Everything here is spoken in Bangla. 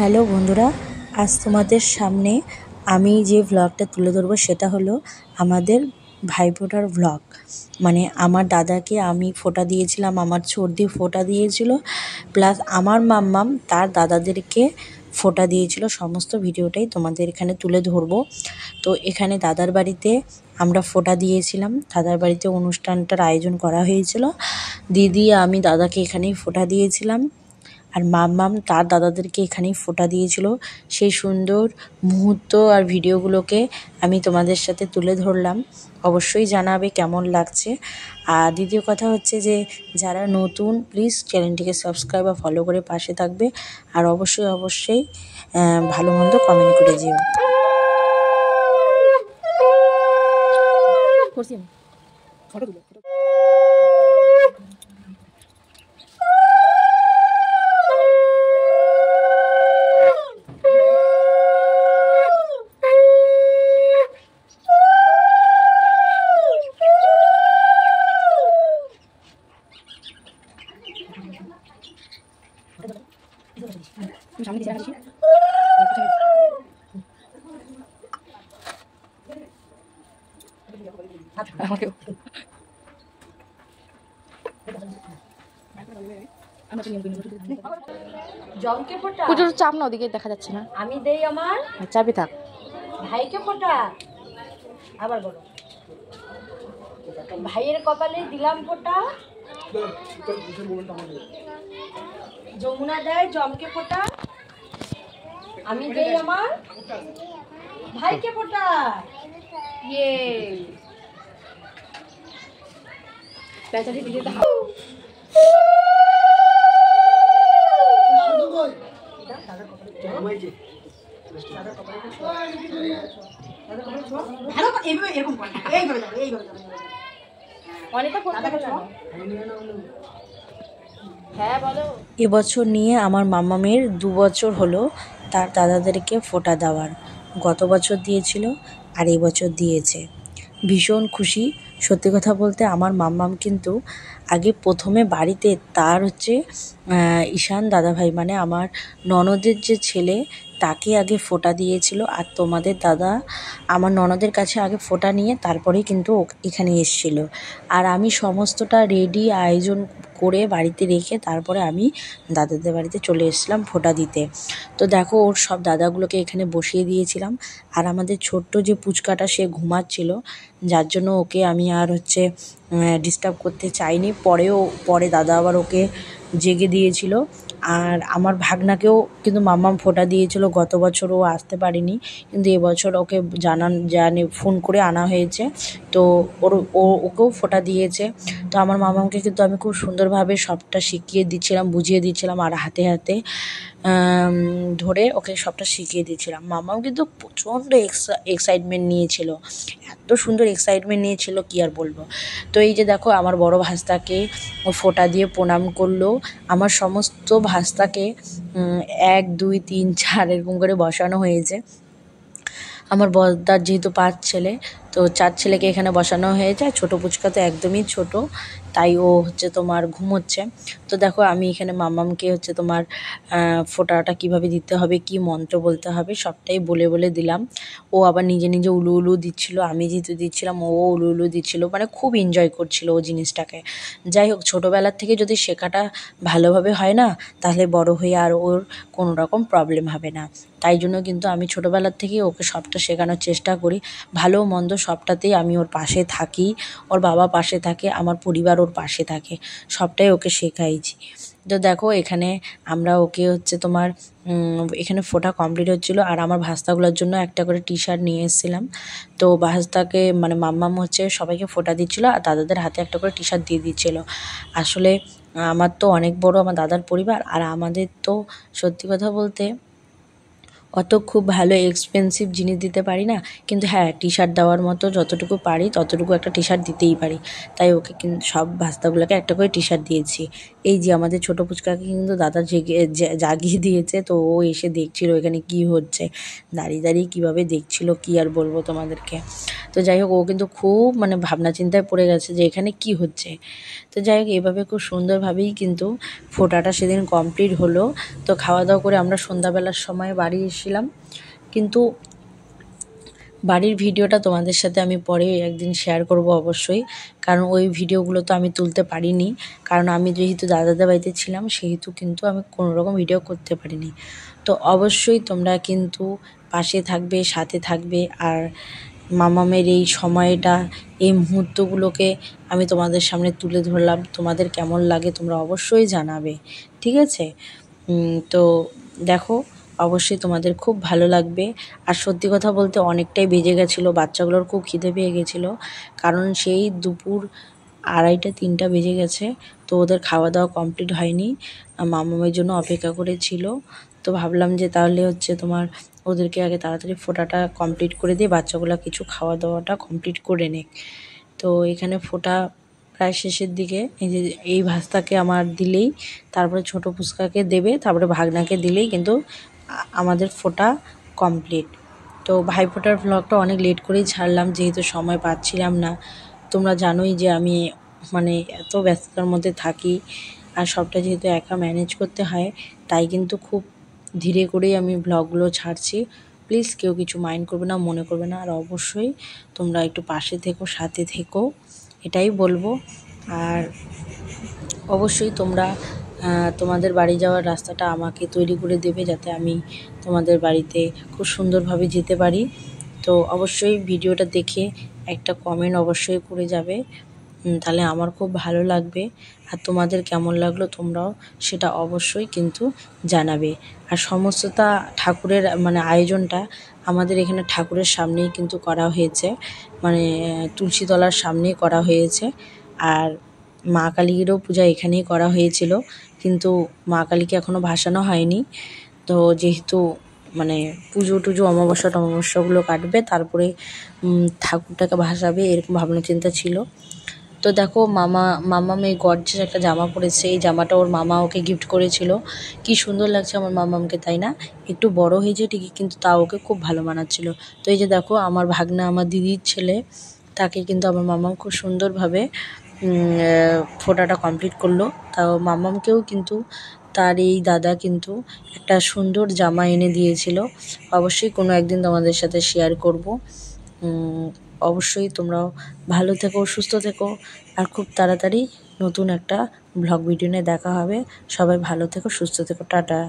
হ্যালো বন্ধুরা, আজ তোমাদের সামনে আমি যে ভ্লগটা তুলে ধরবো সেটা হলো আমাদের ভাইফোঁটার ভ্লগ। মানে আমার দাদাকে আমি ফোঁটা দিয়েছিলাম, আমার সর্দি ফোঁটা দিয়েছিল, প্লাস আমার মাম্মাম তার দাদাদেরকে ফোঁটা দিয়েছিল। সমস্ত ভিডিওটাই তোমাদের এখানে তুলে ধরবো। তো এখানে দাদার বাড়িতে আমরা ফোঁটা দিয়েছিলাম, দাদার বাড়িতে অনুষ্ঠানটার আয়োজন করা হয়েছিল। দিদি আমি দাদাকে এখানেই ফোঁটা দিয়েছিলাম, আর মাম্মাম তার দাদাদেরকে এখানেই ফোঁটা দিয়েছিল। সেই সুন্দর মুহূর্ত আর ভিডিওগুলোকে আমি তোমাদের সাথে তুলে ধরলাম। অবশ্যই জানাবে কেমন লাগছে। আর দ্বিতীয় কথা হচ্ছে যে যারা নতুন, প্লিজ চ্যানেলটিকে সাবস্ক্রাইব বা ফলো করে পাশে থাকবে। আর অবশ্যই ভালো মন্দ কমেন্ট করে যেও। জমকে ফোঁটা পুজোর চাপ না, ওদিকে দেখা যাচ্ছে না। আমি দেই আমার চাপই থাক। ভাইকে ফোঁটা, আবার বলো, ভাইয়ের কপালে দিলাম ফোঁটা। যমুনা দেয় জমকে ফোঁটা, আমি দেই আমার ভাইকে ফোঁটা। ইয়ে বেচারি ভিডিওটা এবছর নিয়ে আমার মামামের 2 বছর হলো তার দাদাদেরকে ফোঁটা দেওয়ার। গত বছর দিয়েছিল আর এই বছর দিয়েছে। ভীষণ খুশি। সত্যি কথা বলতে আমার মাম্মাম কিন্তু আগে প্রথমে বাড়িতে তার হচ্ছে ঈশান দাদাভাই, মানে আমার ননদের যে ছেলে, তাকে আগে ফোঁটা দিয়েছিল। আর তোমাদের দাদা আমার ননদের কাছে আগে ফোঁটা নিয়ে তারপরেই কিন্তু এখানে এসেছিল। আর আমি সমস্তটা রেডি আয়োজন করে বাড়িতে রেখে তারপরে আমি দাদাদের বাড়িতে চলে এসেছিলাম ফোঁটা দিতে। তো দেখো ওর সব দাদাগুলোকে এখানে বসিয়ে দিয়েছিলাম। আর আমাদের ছোট্ট যে পুচকাটা, সে ঘুমাচ্ছিল, যার জন্য ওকে আমি আর হচ্ছে ডিস্টার্ব করতে চাইনি। পরে দাদা আবার ওকে জেগে দিয়েছিল। আর আমার ভাগনাকেও কিন্তু মাম্মাম ফোঁটা দিয়েছিল। গত বছর ও আসতে পারেনি, কিন্তু এবছর ওকে ফোন করে আনা হয়েছে। তো ওকেও ফোঁটা দিয়েছে। তো আমার মাম্মামকে কিন্তু আমি খুব সুন্দরভাবে সবটা শিখিয়ে দিচ্ছিলাম, বুঝিয়ে দিচ্ছিলাম, আর হাতে হাতে ধরে ওকে সবটা শিখিয়ে দিচ্ছিলাম। মাম্মাম কিন্তু প্রচণ্ড এক্সাইটমেন্ট নিয়েছিল, এত সুন্দর এক্সাইটমেন্ট নিয়েছিল কি আর বলবো। তো এই যে দেখো আমার বড় ভাস্তাকে ফোঁটা দিয়ে প্রণাম করলো। আমার সমস্ত ভাস্তাকে 1 2 3 4 এরকম করে বসানো হয়েছে। আমার বড়দার যেহেতু 5 ছেলে, তো 4 ছেলেকে এখানে বসানো হয়েছে। ছোটো পুচকা তো একদমই ছোট, তাই ও হচ্ছে তোমার ঘুমোচ্ছে। তো দেখো আমি এখানে মাম্মামকে হচ্ছে তোমার ফোঁটাটা কীভাবে দিতে হবে, কি মন্ত্র বলতে হবে, সবটাই বলে দিলাম। ও আবার নিজে নিজে উলু উলু দিচ্ছিল, আমি যেহেতু দিচ্ছিলাম ও উলু উলু দিচ্ছিল, মানে খুব এনজয় করছিল ও জিনিসটাকে। যাই হোক, ছোটোবেলার থেকে যদি শেখাটা ভালোভাবে হয় না, তাহলে বড় হয়ে আর ওর কোনো রকম প্রবলেম হবে না। তাই জন্য কিন্তু আমি ছোটোবেলার থেকেই ওকে সবটা শেখানোর চেষ্টা করি। ভালো মন্দ সবটাতেই আমি ওর পাশে থাকি, ওর বাবা পাশে থাকে, আমার পরিবার ওর পাশে থাকে, সবটাই ওকে শেখাইছি। তো দেখো এখানে আমরা ওকে হচ্ছে তোমার এখানে ফোঁটা কমপ্লিট হচ্ছিলো। আর আমার ভাস্তাগুলোর জন্য একটা করে টি শার্ট নিয়ে এসেছিলাম। তো ভাস্তাকে মানে মাম্মাম হচ্ছে সবাইকে ফোঁটা দিচ্ছিলো, আর দাদাদের হাতে একটা করে টি শার্ট দিয়ে দিচ্ছিলো। আসলে আমার তো অনেক বড় আমার দাদার পরিবার, আর আমাদের তো সত্যি কথা বলতে অত খুব ভালো এক্সপেন্সিভ জিনিস দিতে পারি না, কিন্তু হ্যাঁ টি শার্ট দেওয়ার মতো যতটুকু পারি ততটুকু একটা টি শার্ট দিতেই পারি। তাই ওকে কিন্তু সব ভাস্তাগুলোকে একটা করে টি শার্ট দিয়েছি। এই যে আমাদের ছোটো পুচকাকে কিন্তু দাদা জাগিয়ে দিয়েছে, তো ও এসে দেখছিল এখানে কি হচ্ছে, দাঁড়িয়ে দাঁড়িয়ে কীভাবে দেখছিল কি আর বলবো তোমাদেরকে। তো যাই হোক, ও কিন্তু খুব মানে ভাবনা চিন্তায় পড়ে গেছে যে এখানে কি হচ্ছে। তো যাই হোক, এভাবে খুব সুন্দরভাবেই কিন্তু ফোটাটা সেদিন কমপ্লিট হলো। তো খাওয়া দাওয়া করে আমরা সন্ধ্যাবেলার সময় বাড়ি এসেছিলাম, কিন্তু বাড়ির ভিডিওটা তোমাদের সাথে আমি পরে একদিন শেয়ার করব অবশ্যই, কারণ ওই ভিডিওগুলো তো আমি তুলতে পারিনি, কারণ আমি যেহেতু দাদাদের বাড়িতে ছিলাম সেহেতু কিন্তু আমি কোনো রকম ভিডিও করতে পারিনি। তো অবশ্যই তোমরা কিন্তু পাশে থাকবে, সাথে থাকবে, আর মামামের এই সময়টা, এই মুহূর্তগুলোকে আমি তোমাদের সামনে তুলে ধরলাম। তোমাদের কেমন লাগে তোমরা অবশ্যই জানাবে, ঠিক আছে? তো দেখো, অবশ্যই তোমাদের খুব ভালো লাগবে। আর সত্যি কথা বলতে অনেকটাই বেজে গেছিলো, বাচ্চাগুলোর খুব খিদে পেয়ে গেছিলো, কারণ সেই দুপুর 2:30-3টা বেজে গেছে। তো ওদের খাওয়া দাওয়া কমপ্লিট হয়নি, মামামের জন্য অপেক্ষা করেছিল। তো ভাবলাম যে তাহলে হচ্ছে তোমার ওদেরকে আগে তাড়াতাড়ি ফোঁটাটা কমপ্লিট করে দিয়ে বাচ্চাগুলো কিছু খাওয়া দাওয়াটা কমপ্লিট করে নেক। তো এখানে ফোঁটা প্রায় শেষের দিকে, এই যে এই ভাস্তাকে আমার দিলেই, তারপরে ছোটো পুচকাকে দেবে, তারপরে ভাগনাকে দিলেই কিন্তু আমাদের ফোঁটা কমপ্লিট। তো ভাইফোঁটার ভ্লগটা অনেক লেট করেই ছাড়লাম, যেহেতু সময় পাচ্ছিলাম না। তোমরা জানোই যে আমি মানে এত ব্যস্ততার মধ্যে থাকি, আর সবটা যেহেতু একা ম্যানেজ করতে হয়, তাই কিন্তু খুব ধীরে করেই আমি ভ্লগগুলো ছাড়ছি। প্লিজ কেউ কিছু মাইন্ড করবে না, মনে করবে না, আর অবশ্যই তোমরা একটু পাশে থেকো, সাথে থেকো, এটাই বলবো। আর অবশ্যই তোমরা তোমাদের বাড়ি যাওয়ার রাস্তাটা আমাকে তৈরি করে দেবে, যাতে আমি তোমাদের বাড়িতে খুব সুন্দরভাবে যেতে পারি। তো অবশ্যই ভিডিওটা দেখে একটা কমেন্ট অবশ্যই করে যাবে, তাহলে আমার খুব ভালো লাগবে। আর তোমাদের কেমন লাগলো তোমরাও সেটা অবশ্যই কিন্তু জানাবে। আর সমস্তটা ঠাকুরের মানে আয়োজনটা আমাদের এখানে ঠাকুরের সামনেই কিন্তু করা হয়েছে, মানে তুলসীতলার সামনেই করা হয়েছে। আর মা কালীরও পূজা এখানেই করা হয়েছিল, কিন্তু মা কালীকে এখনও ভাসানো হয়নি। তো যেহেতু মানে পুজো টুজো অমাবস্যা টমাবস্যাগুলো কাটবে, তারপরে ঠাকুরটাকে ভাসাবে, এরকম ভাবনা চিন্তা ছিল। তো দেখো, মামাম এই গর্জিয়াস একটা জামা পরেছে, এই জামাটা ওর মামা ওকে গিফট করেছিল। কি সুন্দর লাগছে আমার মামামকে, তাই না? একটু বড় হয়েছে ঠিকই, কিন্তু তাও ওকে খুব ভালো মানাচ্ছিল। তো এই যে দেখো, আমার ভাগনা, আমার দিদির ছেলে, তাকে কিন্তু আমার মামাম খুব সুন্দরভাবে ফোঁটাটা কমপ্লিট করলো। তাও মামামকেও কিন্তু তার এই দাদা কিন্তু একটা সুন্দর জামা এনে দিয়েছিল। অবশ্যই কোনো একদিন তোমাদের সাথে শেয়ার করব। অবশ্যই তোমরাও ভালো থেকো, সুস্থ থেকো, আর খুব তাড়াতাড়ি নতুন একটা ব্লগ ভিডিও নিয়ে দেখা হবে। সবাই ভালো থেকো, সুস্থ থেকো, টাটা।